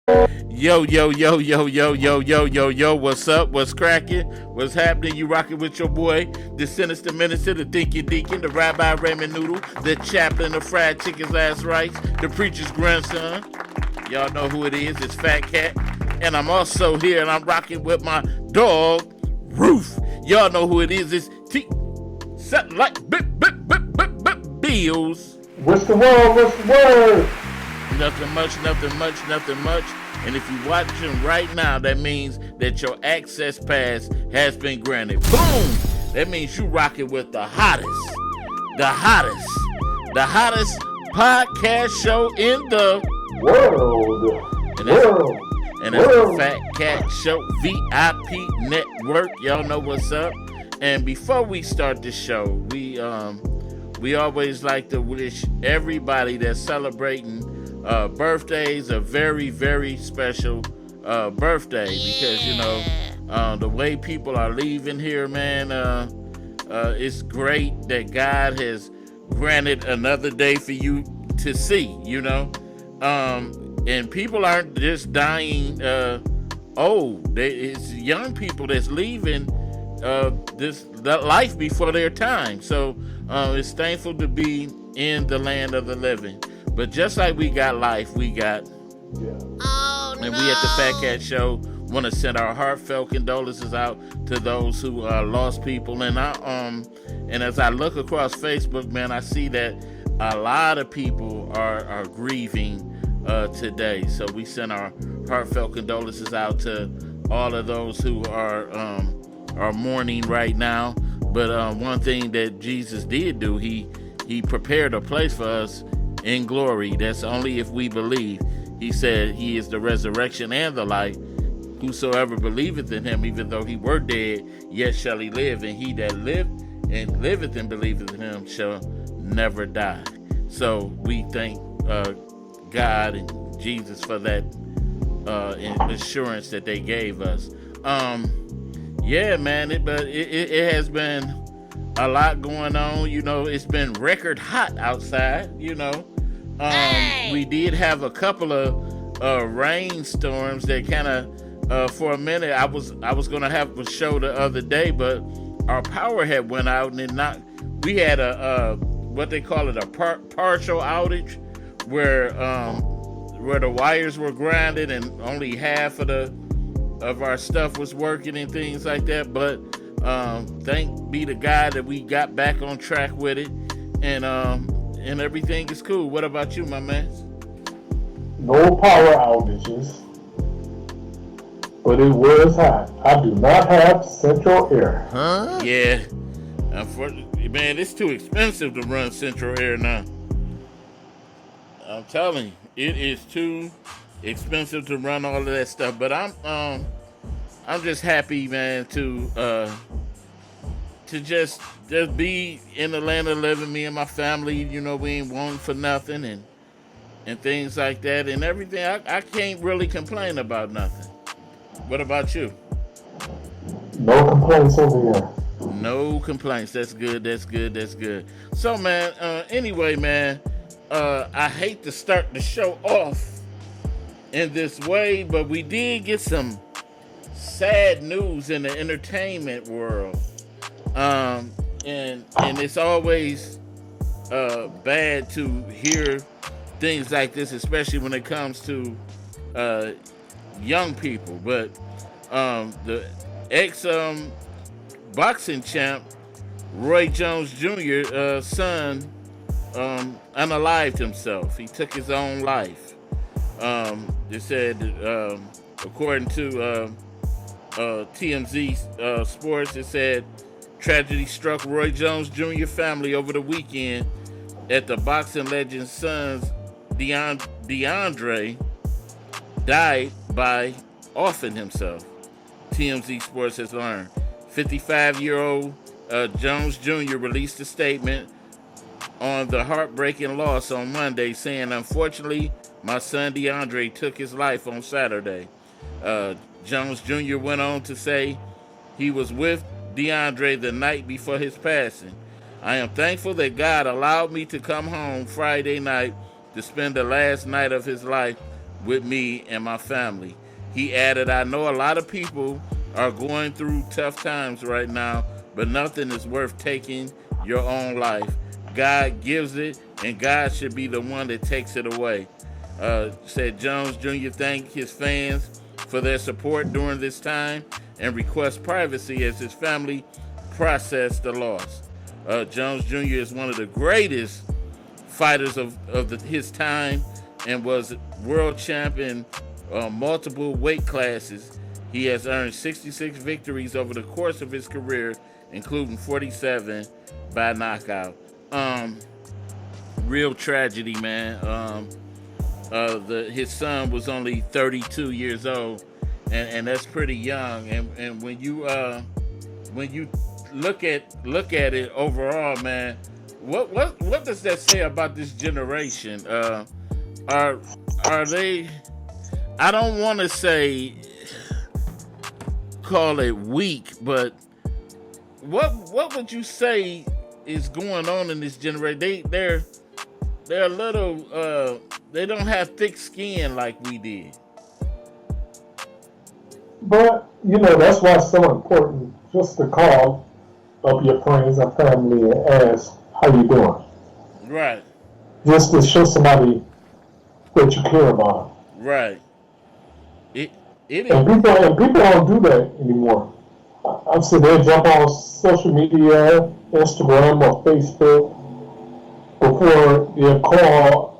Yo, yo, yo, yo, yo, yo, yo, yo, yo, what's up? What's cracking? What's happening? You rocking with your boy, the sinister minister, the thinking deacon, the rabbi ramen noodle, the chaplain of fried chicken's ass rice, the preacher's grandson. Y'all know who it is. It's Fatcat. And I'm also here and I'm rocking with my dog, Roof. Y'all know who it is. It's T. Something like Bills. What's the word? What's the word? Nothing much, nothing much, nothing much. And if you're watching right now, that means that your access pass has been granted. Boom! That means you rocking with the hottest, the hottest, the hottest podcast show in the World. and that's, World. and that's the World. Fat Cat Show VIP Network. Y'all know what's up. And before we start the show, we always like to wish everybody that's celebrating birthdays a very, very special birthday because, you know, the way people are leaving here, man, it's great that God has granted another day for you to see, you know. And people aren't just dying old. It's young people that's leaving that life before their time. So it's thankful to be in the land of the living. But just like we got life, we got. Yeah. Oh, And no. we at the Fat Cat Show want to send our heartfelt condolences out to those who lost people. And and as I look across Facebook, man, I see that a lot of people are grieving today. So we send our heartfelt condolences out to all of those who are mourning right now. But one thing that Jesus did do, he prepared a place for us in glory. That's only if we believe. He said he is the resurrection and the life. Whosoever believeth in him, even though he were dead, yet shall he live. And he that lived and liveth and believeth in him shall never die. So we thank God and Jesus for that assurance that they gave us. Yeah, man, it has been a lot going on. You know, it's been record hot outside, you know. We did have a couple of rainstorms that kind of for a minute I was gonna have a show the other day, but our power had went out and it knocked. We had a what they call it, a partial outage where the wires were grounded and only half of our stuff was working and things like that. But thank be to God that we got back on track with it, and everything is cool. What about you, my man? No power outages, but it was hot. I do not have central air. Huh? Yeah, unfortunately, man, it's too expensive to run Central Air now. I'm telling you, it is too expensive to run all of that stuff. But I'm just happy, man, to just be in the land of living. Me and my family, you know, we ain't wanting for nothing and things like that and everything. I can't really complain about nothing. What about you? No complaints over here. No complaints. That's good. That's good. That's good. So, man, anyway, man, I hate to start the show off in this way, but we did get some sad news in the entertainment world. And it's always bad to hear things like this, especially when it comes to young people. But the ex boxing champ Roy Jones Jr. Son unalived himself. He took his own life. They said, according to TMZ Sports, it said tragedy struck Roy Jones Jr. family over the weekend at the boxing legend's son's DeAndre died by offing himself. TMZ Sports has learned. 55-year-old Jones Jr. released a statement on the heartbreaking loss on Monday, saying, "Unfortunately, my son DeAndre took his life on Saturday." Jones Jr. went on to say he was with DeAndre the night before his passing. "I am thankful that God allowed me to come home Friday night to spend the last night of his life with me and my family. He added, I know a lot of people are going through tough times right now, but nothing is worth taking your own life. God gives it, and God should be the one that takes it away. Said Jones Jr. thanked his fans for their support during this time and requests privacy as his family processed the loss. Jones Jr. is one of the greatest fighters of his time and was world champion multiple weight classes. He has earned 66 victories over the course of his career, including 47 by knockout. Real tragedy, man. His son was only 32 years old, and that's pretty young. And when you look at it overall, man, what does that say about this generation? Are they? I don't want to say call it weak, but what would you say is going on in this generation? They're a little they don't have thick skin like we did. But, that's why it's so important just to call up your friends and family and ask, how you doing? Right. Just to show somebody that you care about. Right. It and people don't do that anymore. I'm saying they jump on social media, Instagram or Facebook, before they call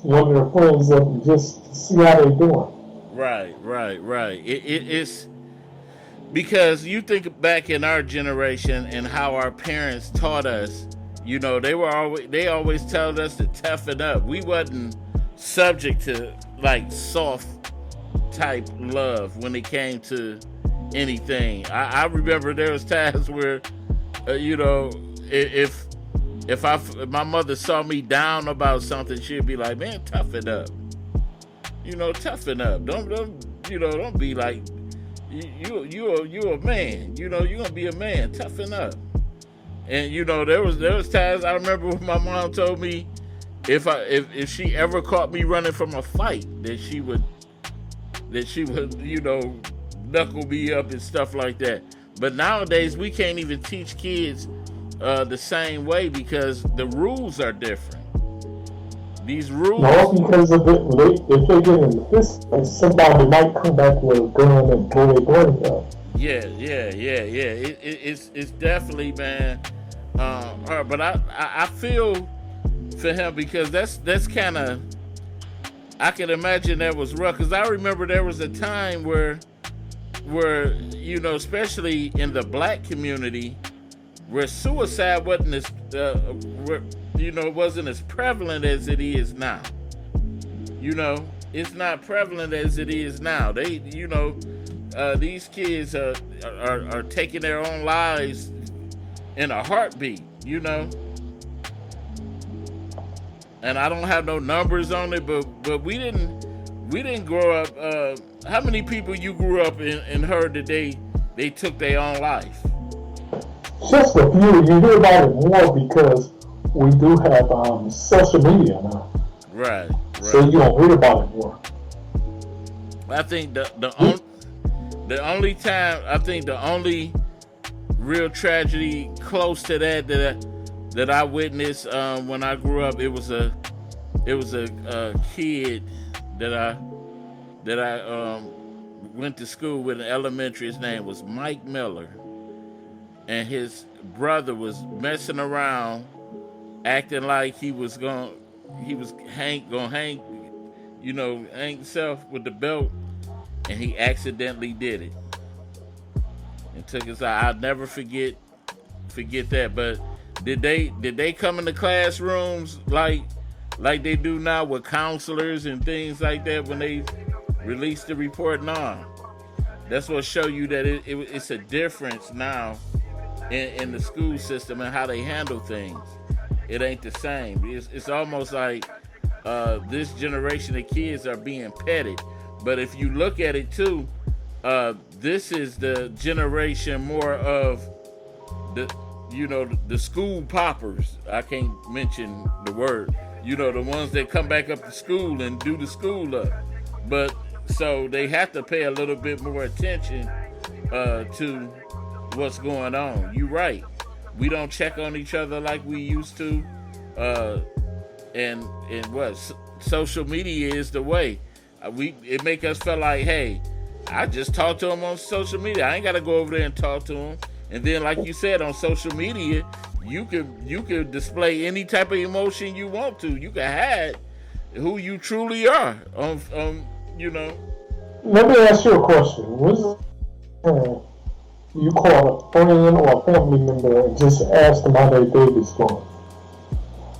one of their friends up and just see how they're doing. Right. It's because you think back in our generation and how our parents taught us. They always told us to toughen up. We wasn't subject to like soft type love when it came to anything. I remember there was times where, if my mother saw me down about something, she'd be like, "Man, toughen up. Toughen up. Don't be like you a man. You're gonna be a man. Toughen up." And there was times I remember when my mom told me if she ever caught me running from a fight, that she would knuckle me up and stuff like that. But nowadays we can't even teach kids the same way because the rules are different. These rules. No, because if they get in this, somebody might come back with a gun and blow their brains out. Yeah. It's definitely, man. But I feel for him because that's kind of. I can imagine that was rough because I remember there was a time where especially in the black community, where suicide wasn't as wasn't as prevalent as it is now. It's not prevalent as it is now. They these kids are taking their own lives in a heartbeat. And I don't have no numbers on it, but we didn't grow up. How many people you grew up in and heard that they took their own life? Just a few. You hear about it more because we do have social media now. Right. So you don't read about it more. I think the only real tragedy close to that I witnessed when I grew up, it was a kid that I went to school with in elementary. His name was Mike Miller, and his brother was messing around, acting like he was gonna hang himself with the belt, and he accidentally did it and took his eye. I'll never forget that. But did they come into classrooms like they do now with counselors and things like that when they release the report? No. That's what show you that it's a difference now in the school system and how they handle things. It ain't the same. It's almost like this generation of kids are being petted. But if you look at it too, this is the generation more of the school poppers. I can't mention the word. The ones that come back up to school and do the school up. But so they have to pay a little bit more attention to what's going on. You're right. We don't check on each other like we used to, uh, and what social media is the way. It make us feel like, hey, I just talked to him on social media. I ain't got to go over there and talk to him. And then, like you said, on social media, you could display any type of emotion you want to. You can hide who you truly are. You know. Let me ask you a question. Was you call a friend or a family member and just ask them how their baby's going?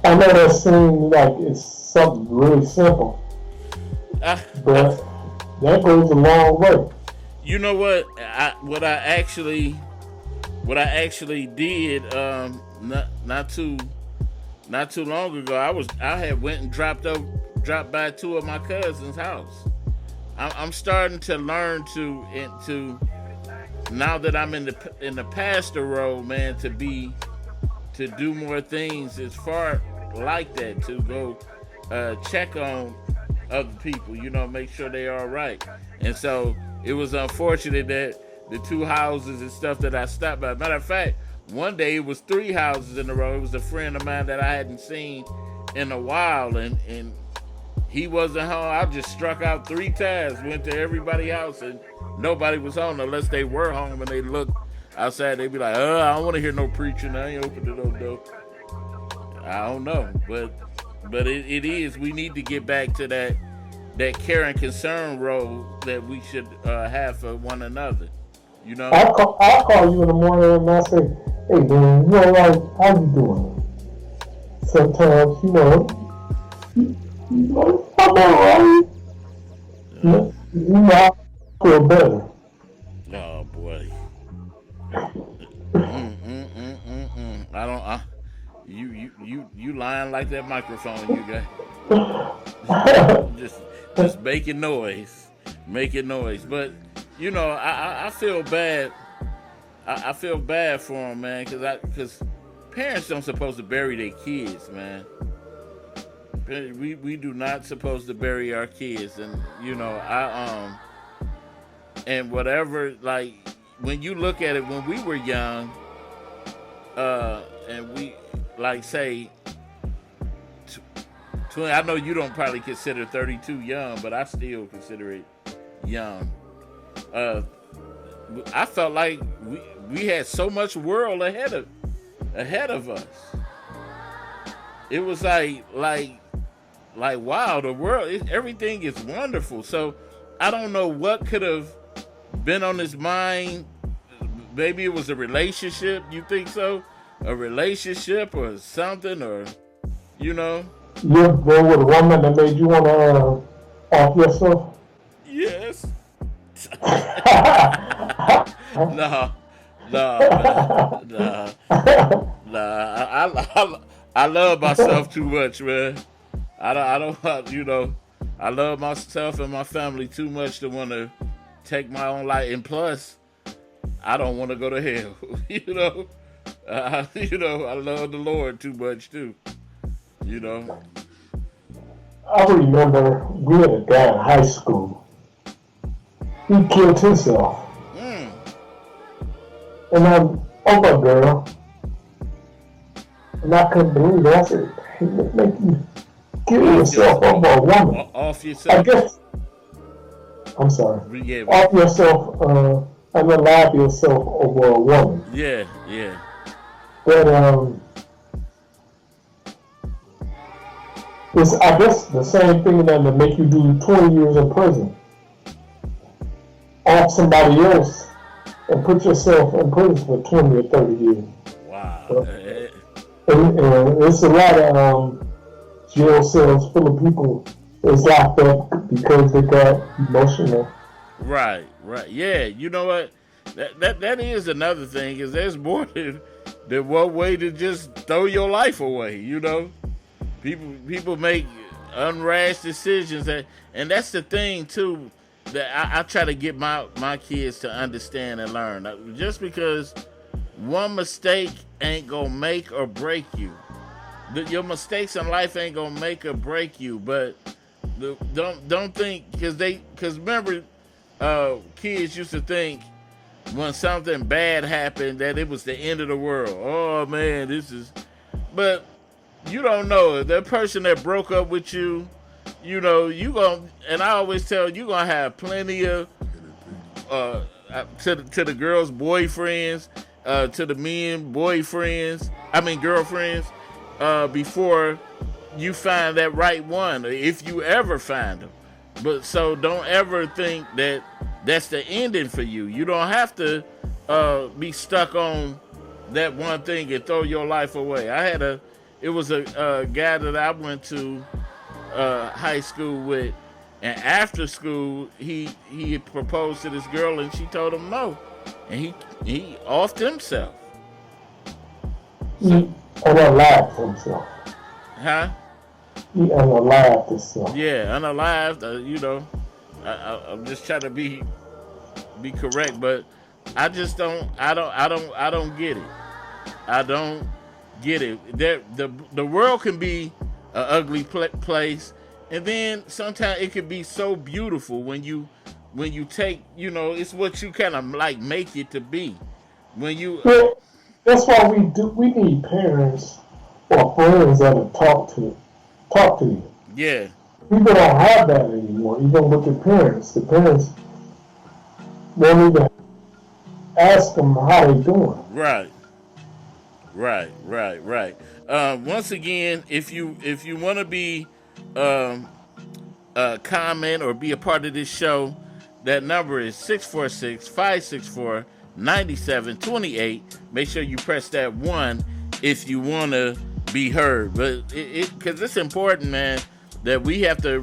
I know that seems like it's something really simple, but that goes a long way. You know what? What I actually did not too long ago. I had went and dropped by two of my cousins' house. I'm starting to learn to now that I'm in the pastor role, man, to do more things as far like that, to go check on other people, make sure they are all right. And so it was unfortunate that the two houses and stuff that I stopped by. Matter of fact, one day it was three houses in a row. It was a friend of mine that I hadn't seen in a while, and he wasn't home. I just struck out 3 times, went to everybody's house, and nobody was home unless they were home and they looked outside. They'd be like, I don't want to hear no preaching. I ain't opening no door. I don't know, but it is. We need to get back to that care and concern role that we should have for one another. I call you in the morning and I say, hey man, you all right? How you doing? Sometimes, I'm alright. I feel better. Oh boy. I don't. You lying like that microphone you got. just making noise. But I feel bad. I feel bad for them, man, because parents don't supposed to bury their kids, man. We do not supposed to bury our kids, and and whatever, like when you look at it, when we were young, and we like say, I know you don't probably consider 32 young, but I still consider it young. I felt like we had so much world ahead of us. It was like wow, the world, everything is wonderful. So I don't know what could have been on his mind. Maybe it was a relationship. You think so? A relationship or something, or You ever been with a woman that made you want to off yourself? Yes. No, man. I love myself too much, man. I don't, I love myself and my family too much to want to take my own life. And plus, I don't want to go to hell. I love the Lord too much too. I remember we had a guy in high school. He killed himself. And I'm over a girl. And I couldn't believe it. I said, he make you kill yourself over a woman. Off yourself. I guess. I'm sorry. Yeah. Off yourself, and alive yourself over a woman. Yeah. But it's, I guess, the same thing that to make you do 20 years in prison off somebody else and put yourself in prison for 20 or 30 years. Wow. And it's a lot of jail cells full of people that's locked up because they got emotional. Right. Yeah, you know what? That is another thing, is there's more than one way to just throw your life away, People make unrash decisions, and that's the thing too that I try to get my kids to understand and learn. Just because one mistake ain't gonna make or break you. Your mistakes in life ain't gonna make or break you, but Don't think because remember, kids used to think when something bad happened that it was the end of the world. Oh man, this is. But you don't know that person that broke up with you. You know you gonna, and I always tell you gonna have plenty of uh to the girls' boyfriends, to the men boyfriends. I mean girlfriends. Before you find that right one, if you ever find them. But so don't ever think that that's the ending for you. You don't have to be stuck on that one thing and throw your life away. It was a guy that I went to high school with, and after school he proposed to this girl and she told him no, and he offed himself. He unalived himself. Huh? He unalived himself. Yeah, unalived. I'm just trying to be correct, but I just don't get it. I don't get it. The world can be an ugly place, and then sometimes it can be so beautiful when you take, it's what you kind of like make it to be. When you Well, that's why we need parents or friends that'll talk to you. yeah. People don't have that anymore. Even with the parents. The parents won't even ask them how they doing. Right. Once again, if you want to be comment or be a part of this show, that number is 646-564-9728. Make sure you press that 1 if you want to be heard. But because it's important, man, that we got to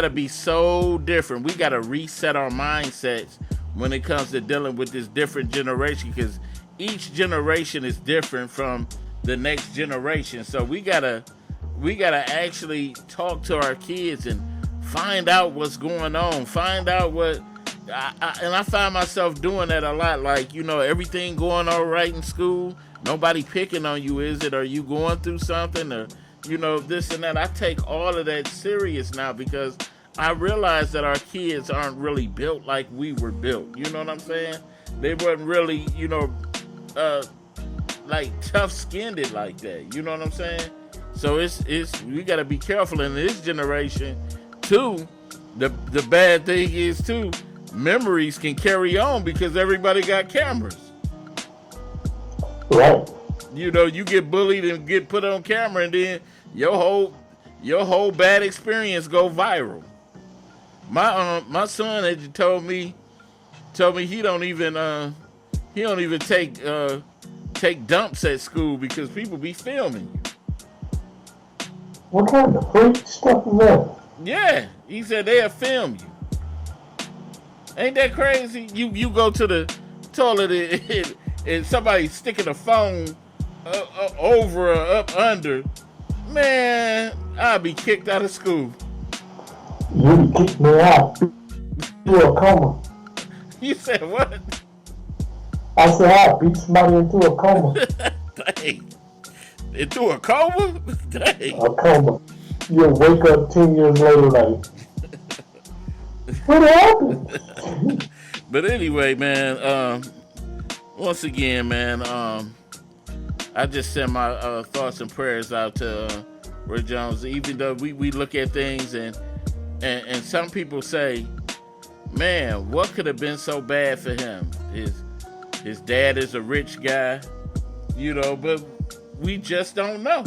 be so different. We got to reset our mindsets when it comes to dealing with this different generation, because each generation is different from the next generation. So we gotta actually talk to our kids and find out what's going on. Find out what. And I find myself doing that a lot. Like, everything going all right in school. Nobody picking on you, is it? Are you going through something? Or, this and that. I take all of that serious now because I realize that our kids aren't really built like we were built. You know what I'm saying? They weren't really, like tough-skinned like that. You know what I'm saying? So we got to be careful in this generation too. The bad thing is too, memories can carry on because everybody got cameras. Right. You get bullied and get put on camera, and then your whole bad experience go viral. My son had told me he don't even take dumps at school because people be filming you. What kind of freak stuff is that? Yeah, he said they'll film you. Ain't that crazy? You go to the toilet and somebody sticking a phone over or up under. Man, I'll be kicked out of school. You kicked me out. You a coma. You said what? I said I beat somebody into a coma. Dang. Into a coma? Dang. A coma. You'll wake up 10 years later like, what happened? But anyway, man, once again, man, I just send my thoughts and prayers out to Roy Jones. Even though we look at things and some people say, man, what could have been so bad for him? His dad is a rich guy, but we just don't know.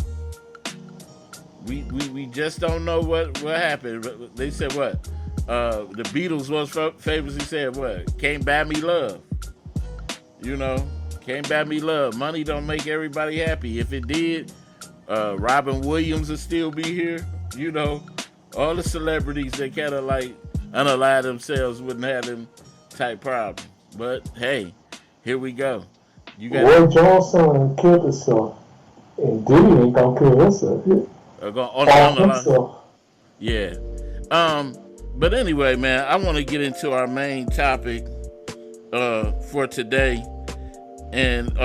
We just don't know what happened. They said what? The Beatles was famously said what? Can't buy me love. Can't buy me love. Money don't make everybody happy. If it did, Robin Williams would still be here. All the celebrities that kind of like unalive themselves wouldn't have them type problems. But hey, here we go. Roy Jones son killed himself, and Diddy ain't gonna kill himself. Yeah. But anyway, man, I want to get into our main topic for today, and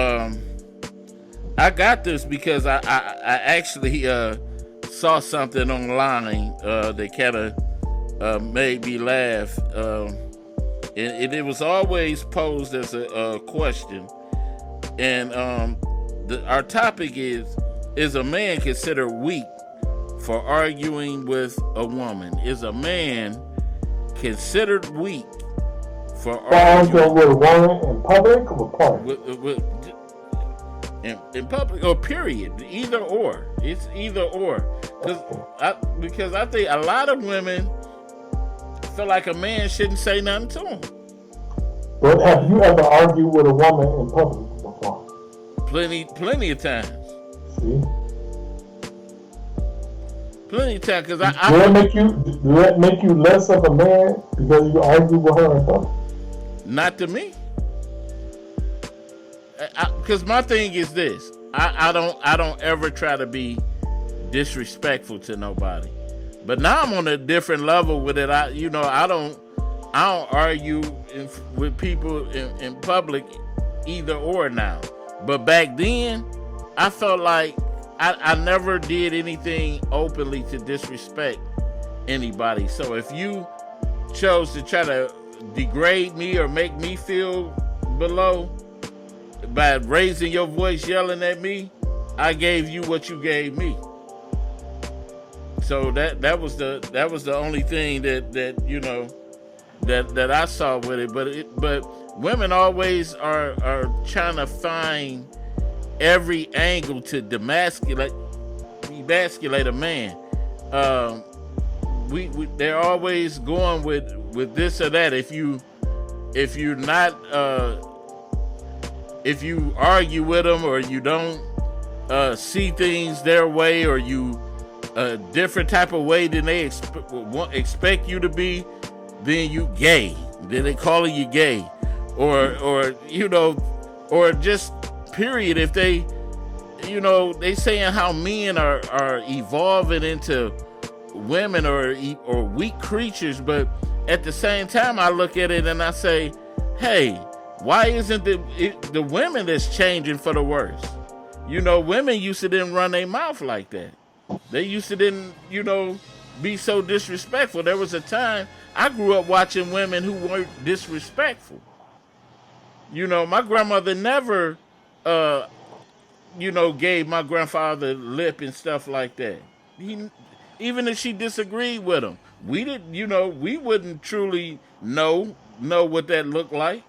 I got this because I actually saw something online that kind of made me laugh. It was always posed as a question. And our topic is a man considered weak for arguing with a woman? Is a man considered weak for arguing with a woman in public or private? In public or period? Either or. It's either or. Because I think a lot of women feel like a man shouldn't say nothing to them. But have you ever argued with a woman in public before? Plenty of times. See? Plenty of times, because do that make you less of a man because you argue with her in public? Not to me. Because my thing is this: I don't ever try to be disrespectful to nobody. But now I'm on a different level with it. I don't argue with people in public either or now. But back then, I felt like I never did anything openly to disrespect anybody. So if you chose to try to degrade me or make me feel below by raising your voice, yelling at me, I gave you what you gave me. So that was the only thing that I saw with it. But women always are trying to find every angle to demasculate a man. They're always going with this or that. If you argue with them or you don't see things their way, or you a different type of way than they expect you to be, then you gay. Then they calling you gay, or just period. If they saying how men are evolving into women or weak creatures, but at the same time I look at it and I say, hey, why isn't the women that's changing for the worse? Women used to didn't run their mouth like that. They used to didn't, be so disrespectful. There was a time I grew up watching women who weren't disrespectful. My grandmother never, gave my grandfather lip and stuff like that. Even if she disagreed with him, we didn't, we wouldn't truly know what that looked like.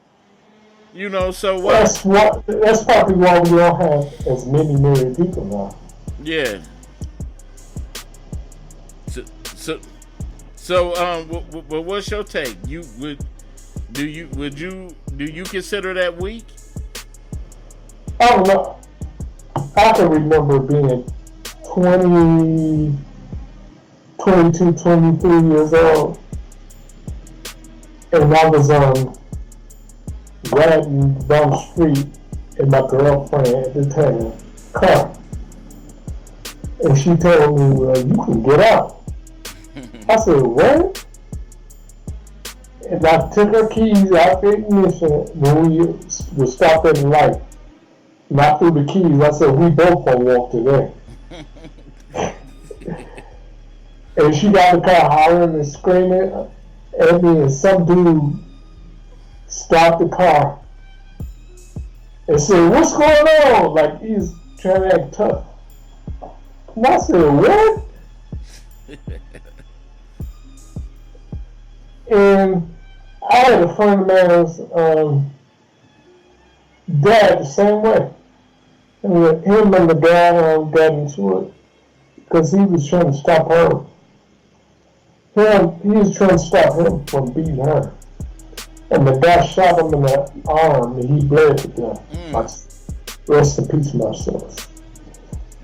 So what? That's probably why we don't have as many married people now. Yeah. So what's your take? Do you consider that weak? I don't know. I can remember being 22, 23 years old, and I was riding down the street in my girlfriend at the time car, and she told me, "Well, you can get out." I said, "What?" And I took her keys out the ignition when we were stopped at the light. And I threw the keys. I said, "We both gonna walk today." And she got the car hollering and screaming at me, and some dude stopped the car and said, "What's going on?" Like he's trying to act tough. And I said, "What?" And I had a friend of mine's dad the same way. And him and the guy got into it because he was trying to stop her. He was trying to stop him from beating her. And the guy shot him in the arm and he bled to death. Rest in peace, Marcellus.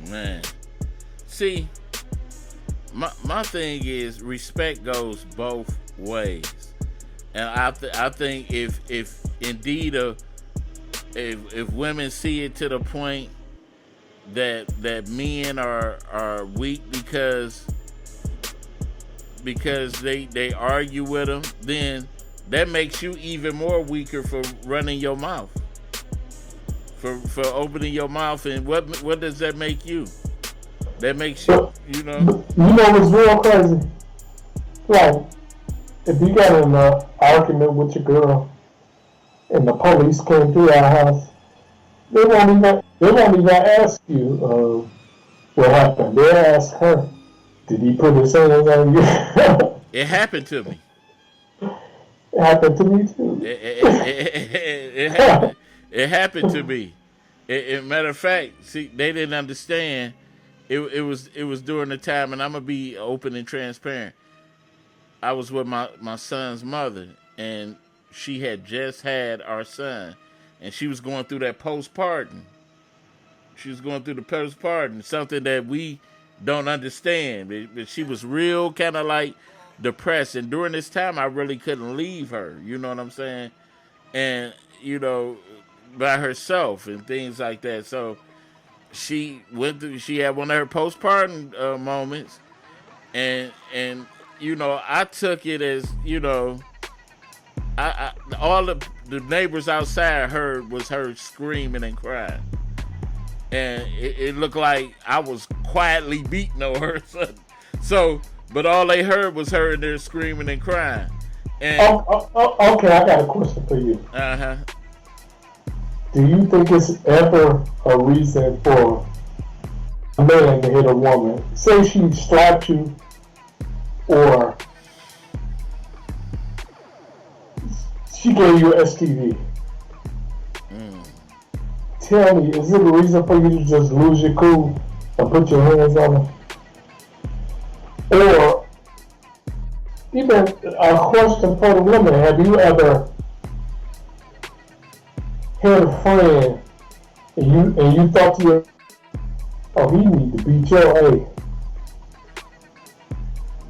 Man. See, my thing is respect goes both ways. And I think if indeed if women see it to the point that men are weak because they argue with them, then that makes you even more weaker for running your mouth, for opening your mouth. And what does that make you? That makes you, But you know. you know what's real crazy? Like, if you got in an argument with your girl and the police came through our house, they won't even ask you what happened. They'll ask her, did he put his hands on you? It happened to me. It happened to me too. It happened. It happened to me. Matter of fact, see, they didn't understand. It was during the time, and I'm gonna be open and transparent. I was with my son's mother, and she had just had our son, and she was going through that postpartum. She was going through the postpartum, something that we don't understand. But she was real kind of like depressed, and during this time, I really couldn't leave her. You know what I'm saying? And you know, by herself and things like that. So she went through. She had one of her postpartum moments, and you know, I took it as, you know, all the neighbors outside heard was her screaming and crying, and it looked like I was quietly beating on her. So, but all they heard was her in there screaming and crying. And Okay, I got a question for you. uh-huh. Do you think it's ever a reason for a man to hit a woman? Say she slapped you, or she gave you an STD. Tell me, is it a reason for you to just lose your cool and put your hands on her? Or even a question for the woman: have you ever had a friend and you thought to yourself, oh, he need to beat your ass?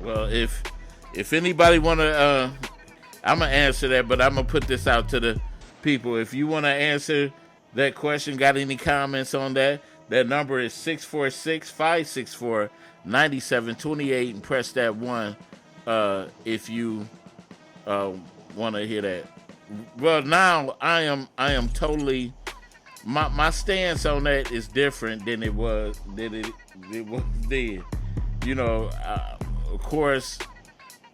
Well, if anybody wanna, I'm gonna answer that, but I'm gonna put this out to the people. If you wanna answer that question, got any comments on that? That number is 646-564-9728, and press that one if you want to hear that. Well, now I am totally, my stance on that is different than it was then. You know, of course,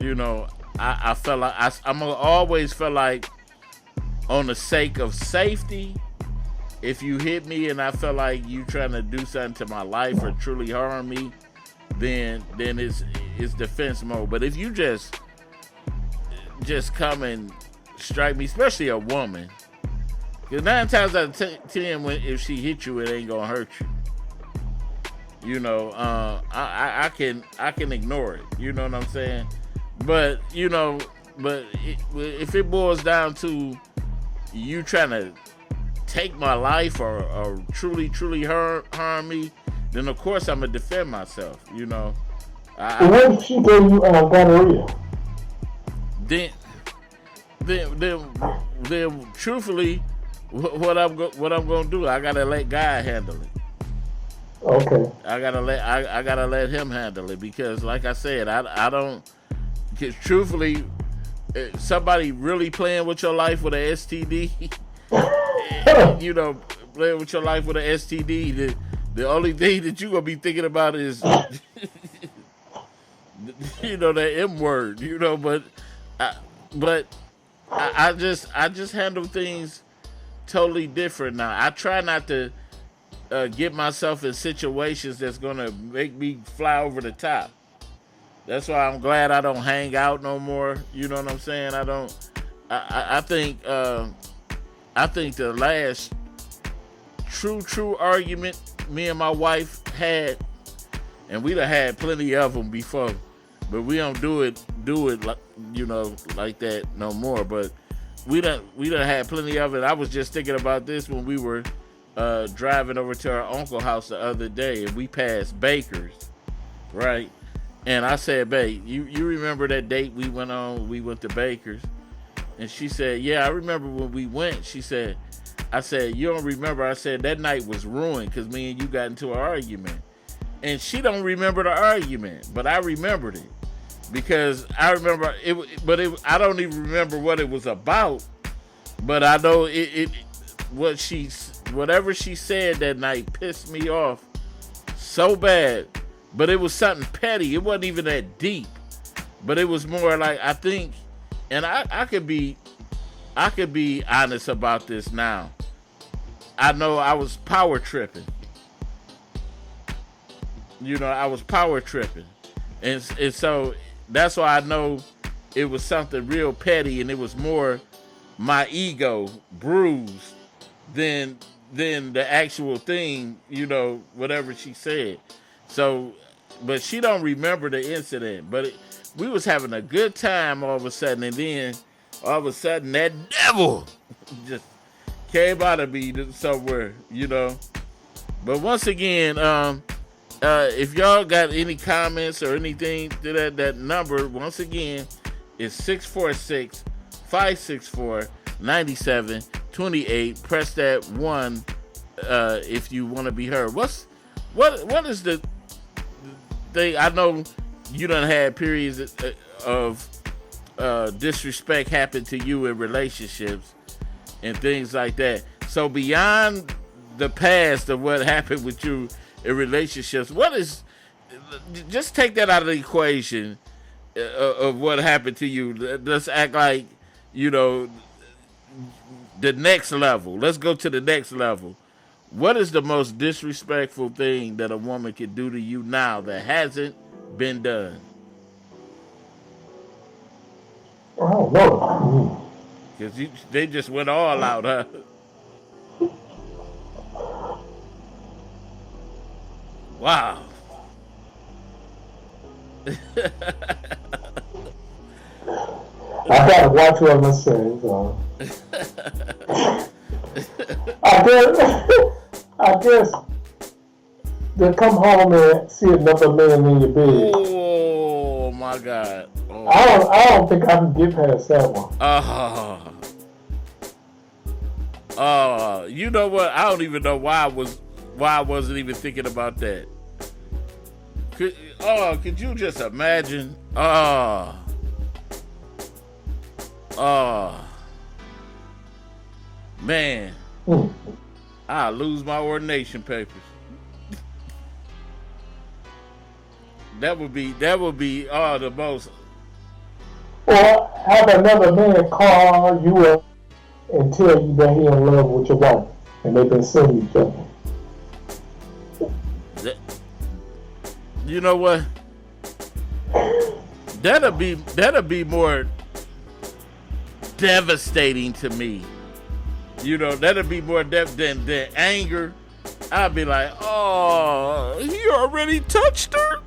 you know, I felt like I'm always felt like, on the sake of safety, if you hit me and I feel like you trying to do something to my life or truly harm me, then it's defense mode. But if you just come and strike me, especially a woman, because 9 times out of 10, if she hit you, it ain't gonna hurt you. You know, I can ignore it. You know what I'm saying? But you know, if it boils down to you trying to take my life or truly harm me, then of course I'm gonna defend myself. You know. What if she gave you gonorrhea? Then truthfully, what I'm gonna do? I gotta let God handle it. Okay. I gotta let him handle it, because, like I said, I don't. Because truthfully, somebody really playing with your life with an STD, you know, playing with your life with an STD, the only thing that you gonna be thinking about is, you know, that M word, you know. But I just handle things totally different now. I try not to get myself in situations that's gonna make me fly over the top. That's why I'm glad I don't hang out no more. You know what I'm saying? I don't. I think the last true argument me and my wife had, and we done had plenty of them before, but we don't do it like, you know, like that no more. But we done had plenty of it. I was just thinking about this when we were driving over to our uncle's house the other day, and we passed Baker's, right? And I said, babe, you remember that date we went on? We went to Baker's. And she said, yeah, I remember when we went. I said, you don't remember? I said, that night was ruined because me and you got into an argument. And she don't remember the argument, but I remembered it. Because I remember it, but I don't even remember what it was about. But I know whatever she said that night pissed me off so bad but it was something petty. It wasn't even that deep, but it was more like I think, and I could be honest about this now. I know I was power tripping. I was power tripping, and so that's why I know it was something real petty, and it was more my ego bruised than the actual thing. Whatever she said. So, but she don't remember the incident. But we was having a good time all of a sudden, and then all of a sudden that devil just came out of me somewhere. But once again, if y'all got any comments or anything to that number, once again, is 646-564-9728. Press that 1 if you want to be heard. What is the thing? I know you done had periods of disrespect happen to you in relationships and things like that. So beyond the past of what happened with you in relationships, just take that out of the equation of what happened to you. Let's act like, the next level. Let's go to the next level. What is the most disrespectful thing that a woman can do to you now that hasn't been done? I don't know. Because they just went all out, huh? Wow. I gotta watch what I'm saying. I guess they come home and see another man in your bed. Oh my God! Oh. I don't think I can get past that one. You know what? I don't even know why I wasn't even thinking about that. Could you just imagine? Man, I'll lose my ordination papers. That would be the most. Or have another man call you up and tell you that he in love with your wife and they've been seeing each other. You know what? That'll be more devastating to me. That'll be more than anger. I'd be like, oh, he already touched her.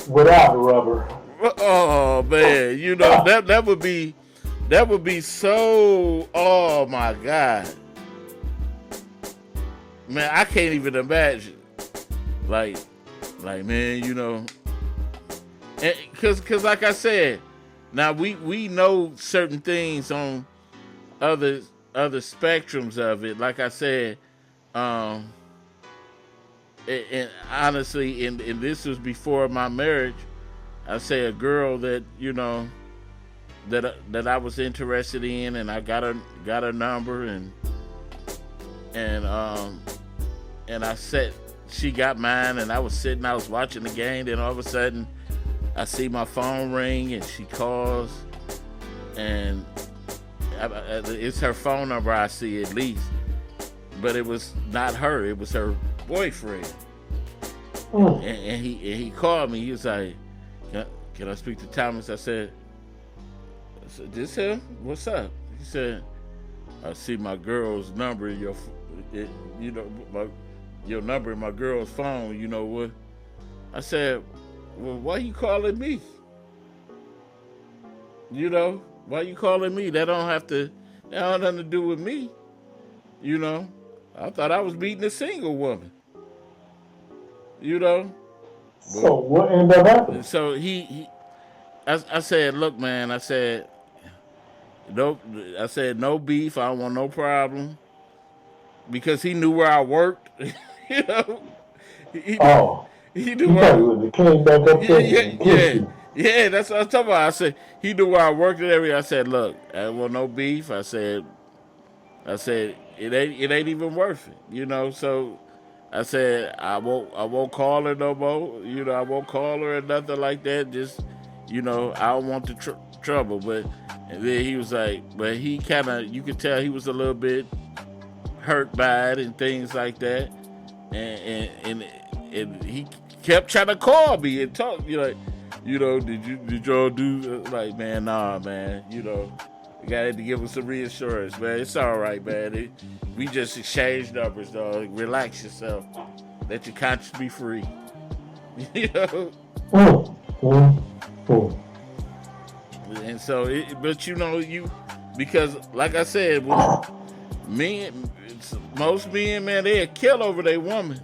Without rubber. Oh man, that would be so. Oh my God, man, I can't even imagine. Like man, because like I said, now we know certain things on other spectrums of it. Like I said, and honestly, and this was before my marriage. I say a girl that that I was interested in, and I got her number, and she got mine, and I was watching the game. Then all of a sudden, I see my phone ring, and she calls, and it's her phone number I see at least, but it was not her. It was her boyfriend, and he called me. He was like, "Can I speak to Thomas?" I said, "This him? What's up?" He said, "I see my girl's number in your number in my girl's phone. You know what?" I said, "Well, why you calling me? Why you calling me? That don't have nothing to do with me. I thought I was meeting a single woman. So what ended up happening? So I said, look, man, I said, no beef. I don't want no problem, because he knew where I worked. He knew where He came back up there. Yeah, that's what I was talking about. I said he knew where I worked and everything. I said, look, I want no beef. I said, it ain't even worth it, you know. So I said I won't call her no more, you know. I won't call her or nothing like that. Just, you know, I don't want the trouble. But and then he was like, but he kind of, you could tell he was a little bit hurt by it and things like that, and he kept trying to call me and talk, you know, did y'all do like, man, nah, man, you know. You gotta to give him some reassurance, man. It's all right, man. We just exchanged numbers, dog. Relax yourself. Let your conscience be free. You know. And so, but you know, because like I said, when most men, man, they'll kill over their woman.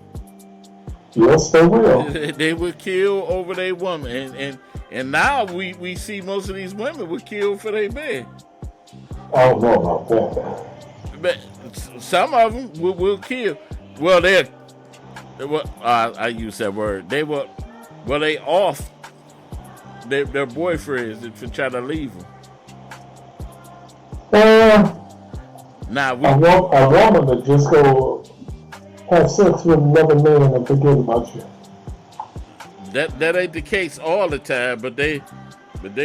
Yes, they will. They would kill over their woman, and now we see most of these women would kill for their man. I don't know about that. But some of them will kill. Well, I use that word. They off their boyfriends for trying to leave them. Now a woman that just go have sex with another man and forget about you. That ain't the case all the time, but they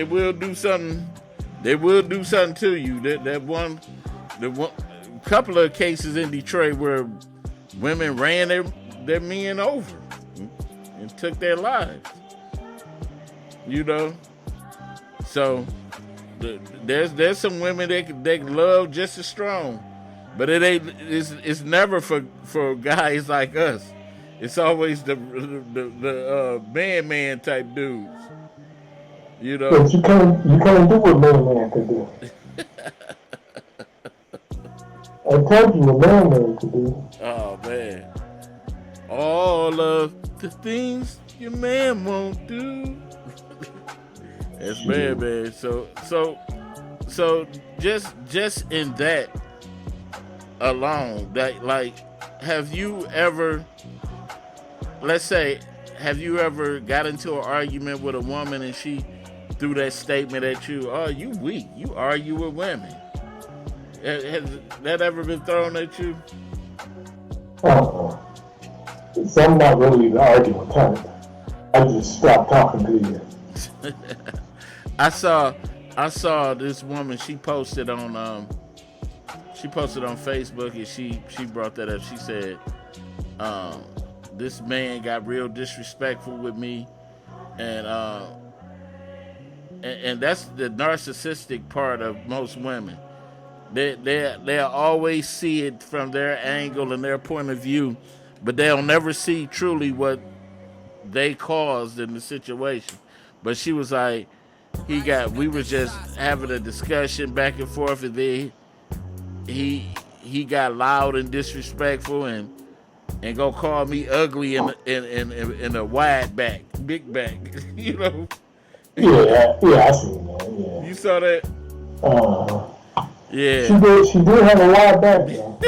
will do something. They will do something to you. The one couple of cases in Detroit where women ran their men over and took their lives. You know, so there's some women they love just as strong, but it's never for guys like us. It's always the man type dudes. You know, but you can't do what man can do. I told you what man can do. Oh man, all of the things your man won't do. That's bad, man. So just in that alone, that like, have you ever, let's say, have you ever got into an argument with a woman and she threw that statement at you? Oh, you weak. You argue with women. Has that ever been thrown at you? So I'm not really the argument type. I just stopped talking to you. I saw this woman. She posted on Facebook, and she brought that up. She said, this man got real disrespectful with me, and that's the narcissistic part of most women. They'll always see it from their angle and their point of view, but they'll never see truly what they caused in the situation. But she was like, we was just having a discussion back and forth, and then he got loud and disrespectful and go call me ugly in a wide back, big back, you know. Yeah, I seen that. Yeah. You saw that? Yeah. She did have a wide back, though.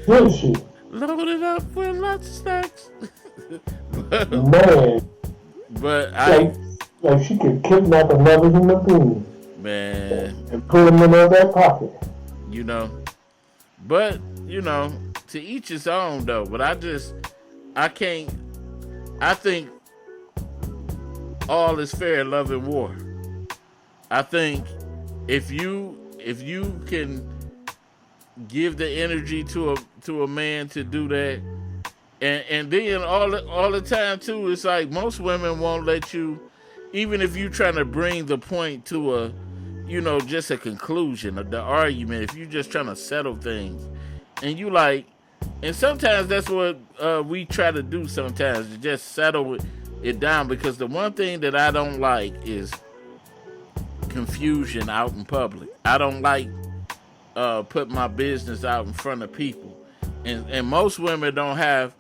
Didn't she? Loaded up with lots of snacks. Man. But like she could kidnap another human being. Man. And put him in her back pocket. You know. But, you know, to each his own though. But I think all is fair in love and war. I think if you can give the energy to a man to do that, and then all the time too, it's like most women won't let you, even if you're trying to bring the point to a, you know, just a conclusion of the argument. If you're just trying to settle things, and you like, and sometimes that's what we try to do sometimes, to just settle it down, because the one thing that I don't like is confusion out in public. I don't like put my business out in front of people, and most women don't have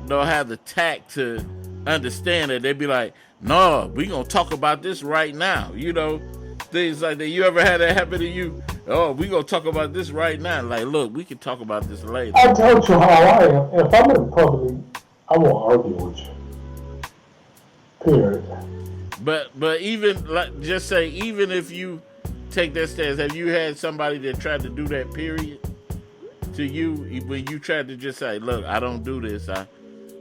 the tact to understand it. They be like, "No, we gonna talk about this right now." You know, things like that. You ever had that happen to you? Oh, we gonna talk about this right now. Like, look, we can talk about this later. I told you how I am. If I'm in public, I won't argue with you. Period. But even like, just say, even if you take that stance. Have you had somebody that tried to do that? Period. To you, when you tried to just say, "Look, I don't do this. I'm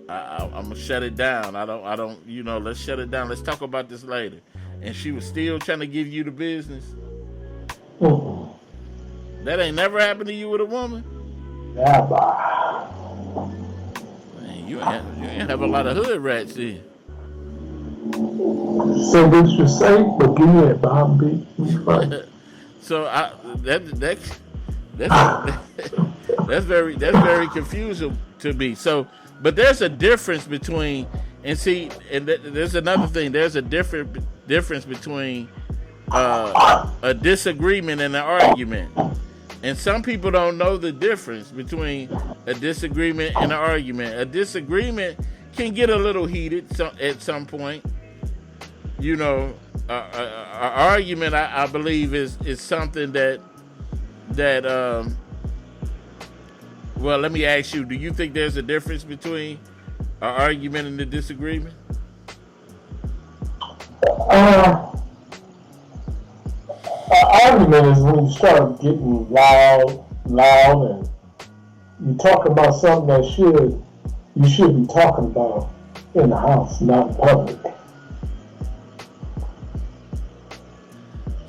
gonna shut it down. I don't. You know, let's shut it down. Let's talk about this later." And she was still trying to give you the business. Mm-mm. That ain't never happened to you with a woman. Never. Man, you ain't have a lot of hood rats then. Say what you say, but give me a bomb beat. So that's very confusing to me. So, but there's a difference between, and see, and there's another thing. There's a difference between a disagreement and an argument. And some people don't know the difference between a disagreement and an argument. A disagreement can get a little heated at some point. You know, an argument, I believe, is something that well, let me ask you, do you think there's a difference between an argument and a disagreement? Argument is when you start getting loud, and you talk about something that you should be talking about in the house, not in public.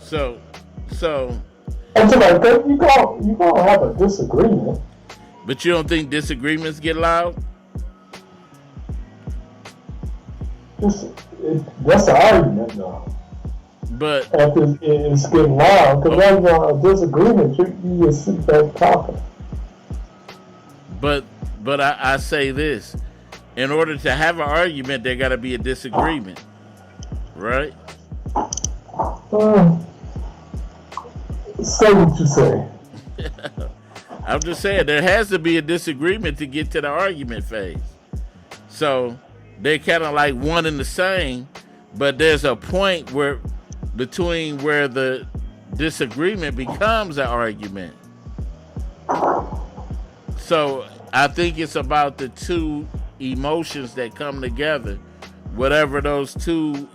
So and so like you gonna have a disagreement. But you don't think disagreements get loud? That's an argument, though. But if it's getting loud, because that's a disagreement. You just sit back talking. But I say this: in order to have an argument, there got to be a disagreement, right? Say what you say. I'm just saying there has to be a disagreement to get to the argument phase. So they're kind of like one and the same, but there's a point between where the disagreement becomes an argument. So I think it's about the two emotions that come together, whatever those two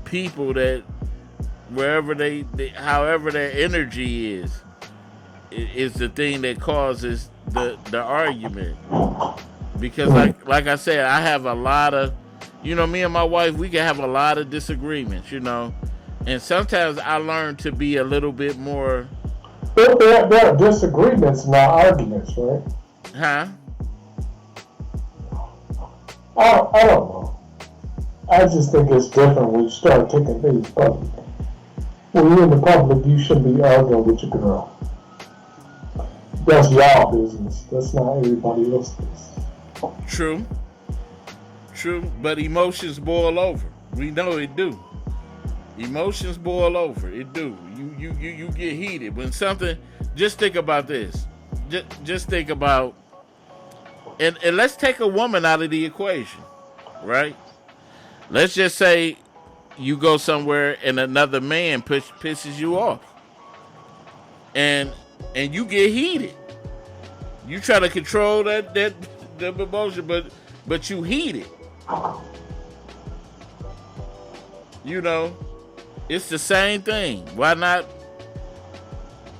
people that wherever they however their energy is the thing that causes the argument. Because like I said, I have a lot of, me and my wife, we can have a lot of disagreements, and sometimes I learn to be a little bit more. There are disagreements, not arguments, right? Huh? I don't know. I just think it's different when you start taking things public. When you're in the public, you shouldn't be arguing with your girl. That's y'all business. That's not everybody else's. True, but emotions boil over. We know it do. Emotions boil over. It do. You get heated when something. Just think about this. Just think about, and let's take a woman out of the equation, right? Let's just say you go somewhere and another man pisses you off, and you get heated. You try to control that emotion, but you heat it. It's the same thing. Why not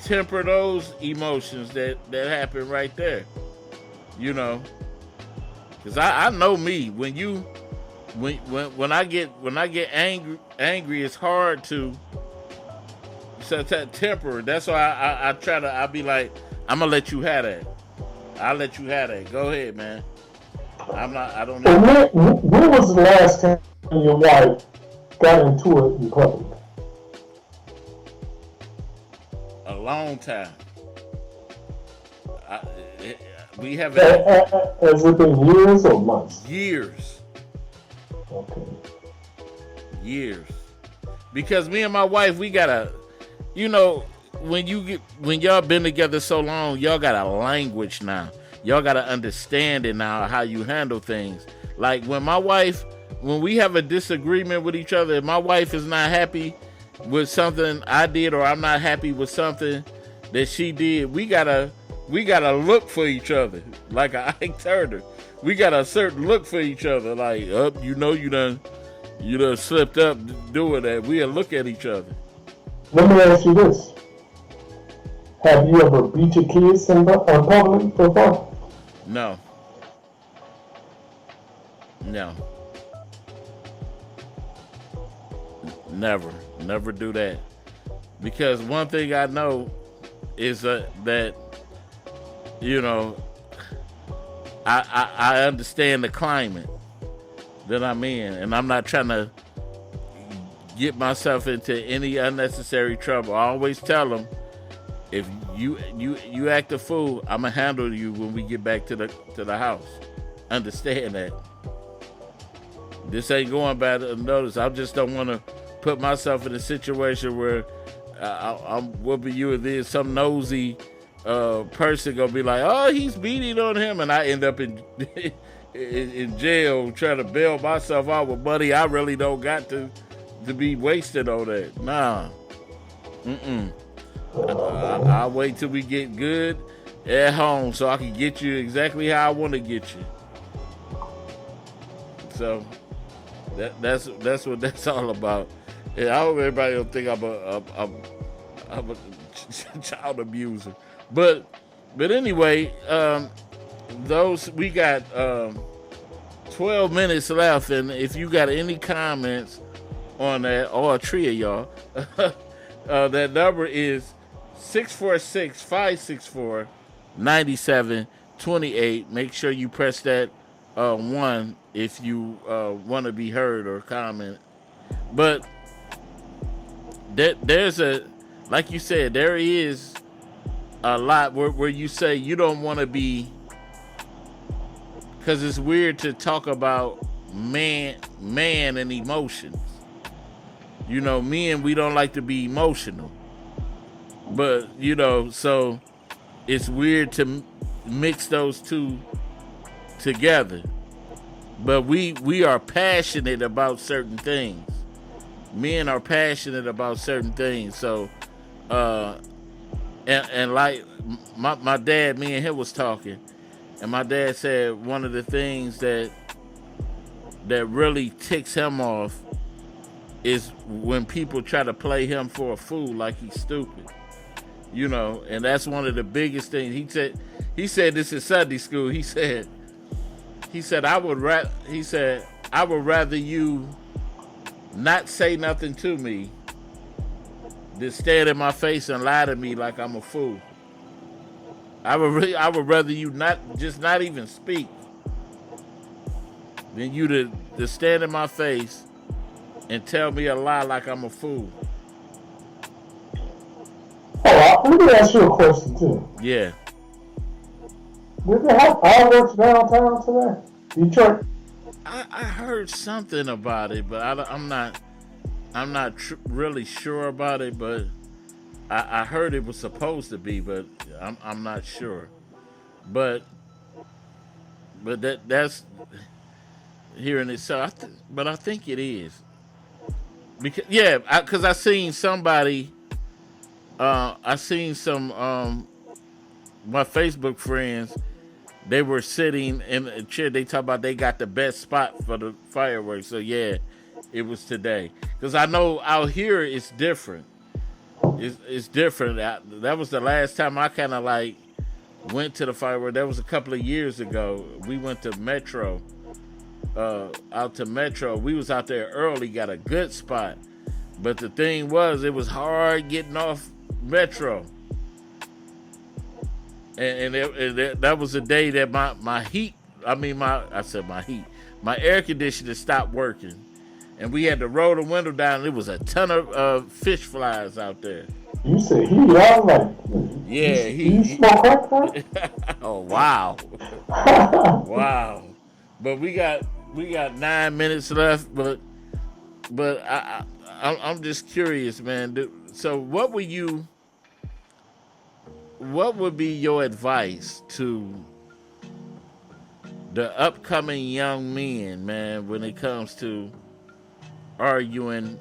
temper those emotions that happen right there? Because I know me. When I get angry, it's hard to temper. That's why I try to. I'll be like, I'm gonna let you have that. I'll let you have that. Go ahead, man. I don't know. When was the last time your wife got into it in public? A long time. We haven't. Has it been years or months? Years. Okay. Years. Because me and my wife, we gotta, when y'all been together so long, y'all got a language now. Y'all got to understand it now, how you handle things. Like when we have a disagreement with each other, if my wife is not happy with something I did, or I'm not happy with something that she did, we gotta look for each other. Like Ike Turner. We got a certain look for each other. Like, you done slipped up doing that. We'll look at each other. Let me ask you this: have you ever beat your kids in public so far? No, no, never, never do that. Because one thing I know is that you know I understand the climate that I'm in, and I'm not trying to get myself into any unnecessary trouble. I always tell them, if you act a fool, I'ma handle you when we get back to the house. Understand that this ain't going bad unnoticed. I just don't want to put myself in a situation where I'm whooping you, and then some nosy person gonna be like, "Oh, he's beating on him," and I end up in in jail trying to bail myself out with money I really don't got to be wasted on that. Nah, mm-mm. I'll wait till we get good at home so I can get you exactly how I want to get you. So that's what that's all about. Yeah, I hope everybody don't think I'm a child abuser, but anyway, those we got 12 minutes left, and if you got any comments on that, or a tree of y'all, that number is 646-564-9728. Make sure you press that one if you want to be heard or comment. But there's like you said, there is a lot where you say you don't want to be, because it's weird to talk about man and emotions. Men, we don't like to be emotional, but so it's weird to mix those two together. But we are passionate about certain things. Men are passionate about certain things. So and like my dad, me and him was talking, and my dad said one of the things that really ticks him off is when people try to play him for a fool, like he's stupid. And that's one of the biggest things. He said this is Sunday school. He said I would rather you not say nothing to me than stand in my face and lie to me like I'm a fool. I would rather you not even speak than you to stand in my face and tell me a lie like I'm a fool. Oh, let me ask you a question too. Yeah. Did they have fireworks downtown today? Detroit? I heard something about it, but I'm not really sure about it. But I heard it was supposed to be, but I'm not sure. But that's hearing it. So but I think it is, because I seen somebody. I seen some my Facebook friends. They were sitting in a chair. They talk about they got the best spot for the fireworks. So yeah, it was today. Because I know out here it's different. It's different. That was the last time I kind of like went to the fireworks. That was a couple of years ago. We went to Metro. Out to Metro. We was out there early. Got a good spot. But the thing was, it was hard getting off Metro. And that was the day that my heat, my air conditioner stopped working. And we had to roll the window down. There was a ton of fish flies out there. You said he loud like. Yeah, he smoke crack? Oh, wow. Wow. But we got 9 minutes left, but I'm just curious, man. So what would be your advice to the upcoming young men, man, when it comes to arguing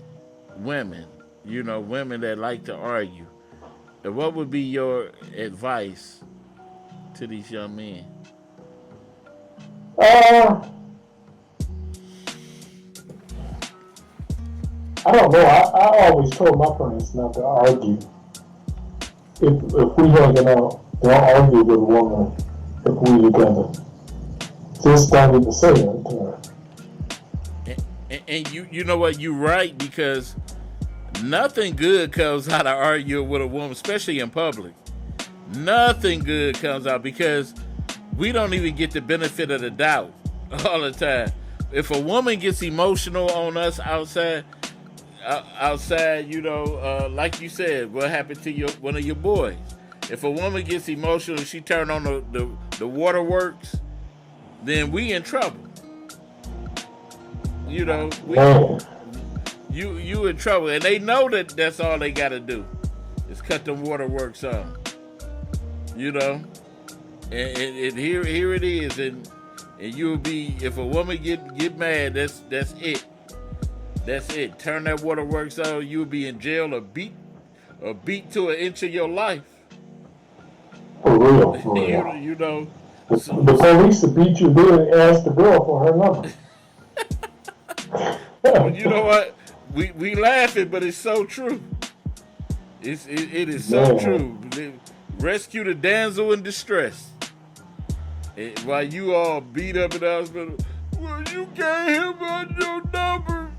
women? Women that like to argue. And what would be your advice to these young men? I don't know. I always told my friends not to argue. If we hanging out, don't argue with a woman if we together. Just don't even say that to her. And you know what, you're right, because nothing good comes out of arguing with a woman, especially in public. Nothing good comes out, because we don't even get the benefit of the doubt all the time. If a woman gets emotional on us outside, like you said, what happened to one of your boys? If a woman gets emotional and she turn on the waterworks, then we in trouble. We Man, you in trouble, and they know that that's all they got to do is cut the waterworks on. You know, and here it is, and you'll be, if a woman get mad, that's it. That's it. Turn that waterworks on, you'll be in jail or beat to an inch of your life. for real, for real. you know. The police will beat you there and ask the girl for her number. But you know what? We laughing, but it's so true. It is so true. Rescue the damsel in distress. While you all beat up in the hospital, well, you gave him on your number.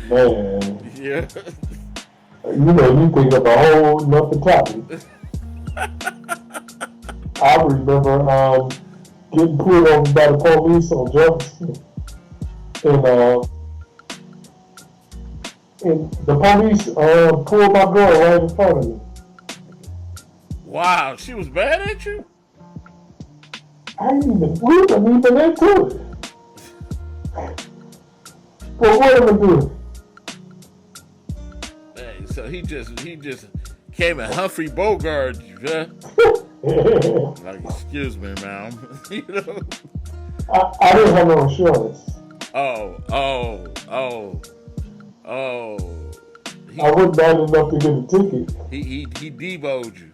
Man. Yeah. You made me think of a whole nother topic. I remember getting pulled over by the police on Jefferson, and the police pulled my girl right in front of me. Wow, she was mad at you? We didn't even into it. But what am I doing? Hey, so he just came and Humphrey Bogart you, huh? Like, excuse me, ma'am. I didn't have no insurance. Oh. I wasn't bad enough to get a ticket. He deboed you.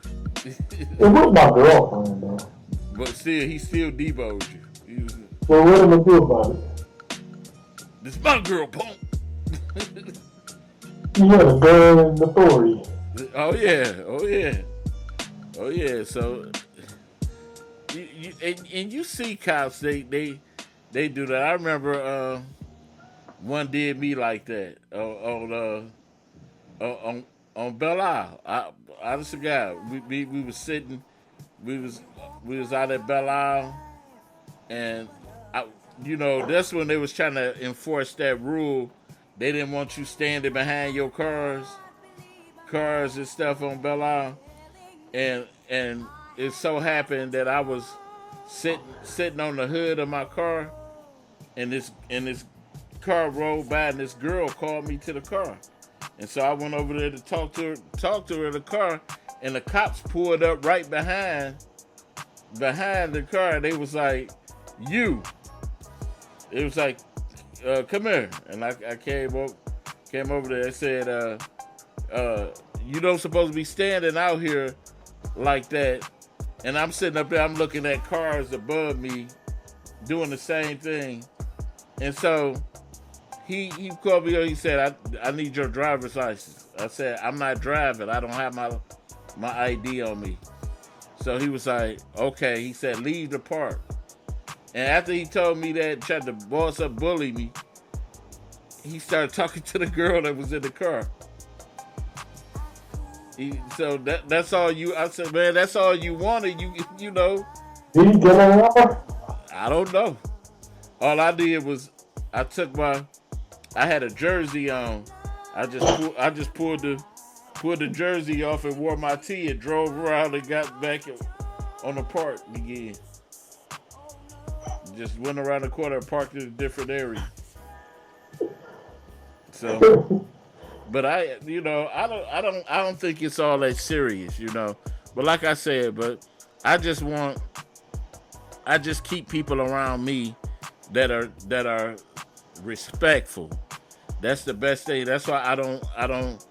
It was my girlfriend, though. But still, he still deboed you. Well, what am I do about it? This my girl, punk. You had a gun and authority. Oh yeah. So, and you see cops, they do that. I remember one did me like that on Belle Isle. I was a guy. We was sitting. We was out at Belle Isle, and that's when they was trying to enforce that rule. They didn't want you standing behind your cars and stuff on Belle Isle, and it so happened that I was sitting on the hood of my car, and this car rolled by, and this girl called me to the car, and so I went over there to talk to her in the car, and the cops pulled up right behind the car, and they was like, "You." It was like, "Come here," and I came over there. I said, "You don't supposed to be standing out here like that." And I'm sitting up there, I'm looking at cars above me doing the same thing. And so he called me up, he said, I need your driver's license. I said, "I'm not driving. I don't have my ID on me." So he was like, "Okay." He said, "Leave the park." And after he told me that, tried to boss up, bully me, he started talking to the girl that was in the car. So that's all you. I said, "Man, that's all you wanted. You know." Did he get her? I don't know. All I did was I had a jersey on. I just pulled the jersey off and wore my tee and drove around and got back on the park again. Just went around the corner and parked in a different area. So. But I don't think it's all that serious, But like I said, I just keep people around me that are respectful. That's the best thing. That's why I don't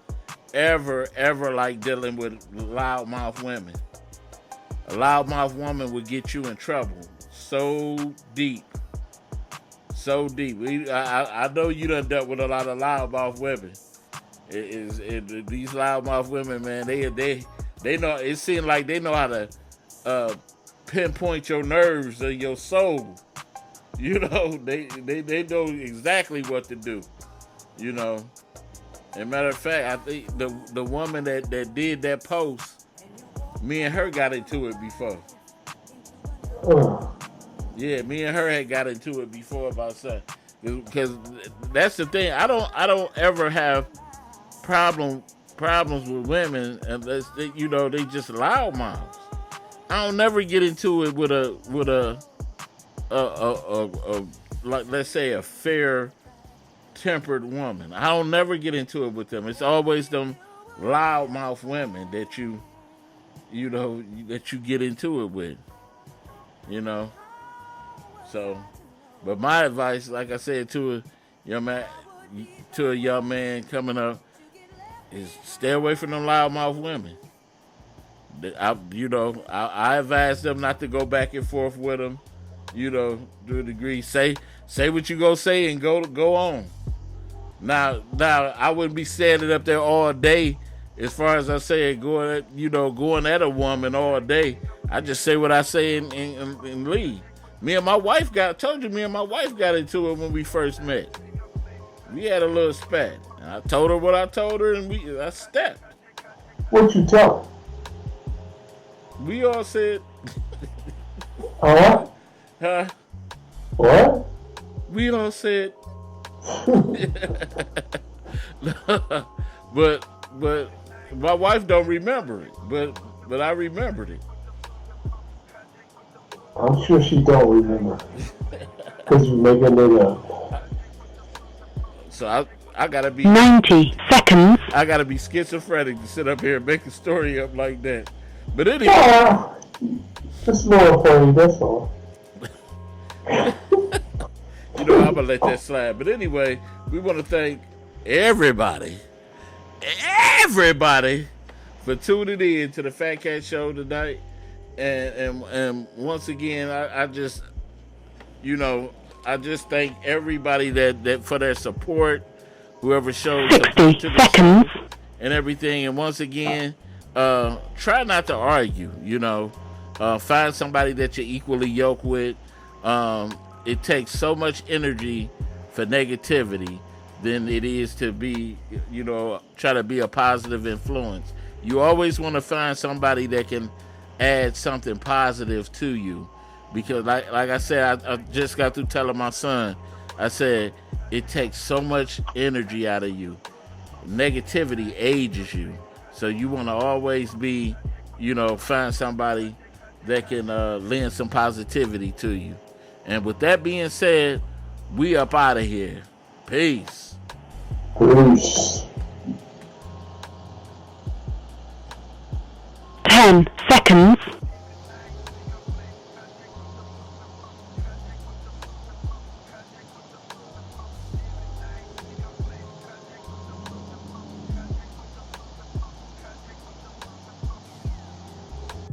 ever like dealing with loudmouth women. A loudmouth woman would get you in trouble so deep. so deep. I know you done dealt with a lot of loudmouth women. These loudmouth women, man, they know. It seems like they know how to pinpoint your nerves or your soul. You know, they know exactly what to do. You know. As a matter of fact, I think the woman that did that post, me and her got into it before. Yeah, me and her had got into it before about something. Because that's the thing. I don't ever have problems with women unless they just loudmouths. I don't never get into it with a like, let's say, a fair tempered woman. I don't never get into it with them. It's always them loudmouth women that you get into it with. You know. So, but my advice, like I said, to a young man coming up, is stay away from them loudmouth women. I advise them not to go back and forth with them. To a degree, say what you go say and go on. Now, I wouldn't be standing up there all day. As far as I say, going at a woman all day. I just say what I say and leave. Me and my wife got into it when we first met. We had a little spat. I told her what I told her, and I stepped. What you tell her? We all said. Huh? What? We all said. but my wife don't remember it. But I remembered it. I'm sure she don't remember. Because you're making it up. So I gotta be 90 seconds. I gotta be schizophrenic to sit up here and make a story up like that. But anyway. Yeah, it's more funny, that's all. I'm gonna let that slide. But anyway, we want to thank everybody for tuning in to the Fatcat Show tonight. And once again, I just thank everybody that for their support, whoever showed support to the show and everything. And once again, try not to argue. Find somebody that you're equally yoked with. It takes so much energy for negativity than it is to be, try to be a positive influence. You always want to find somebody that can add something positive to you, because like I said, I just got through telling my son, I said, it takes so much energy out of you. Negativity ages you. So you want to always be, find somebody that can lend some positivity to you. And with that being said, we up out of here. Peace. Peace. 10 seconds.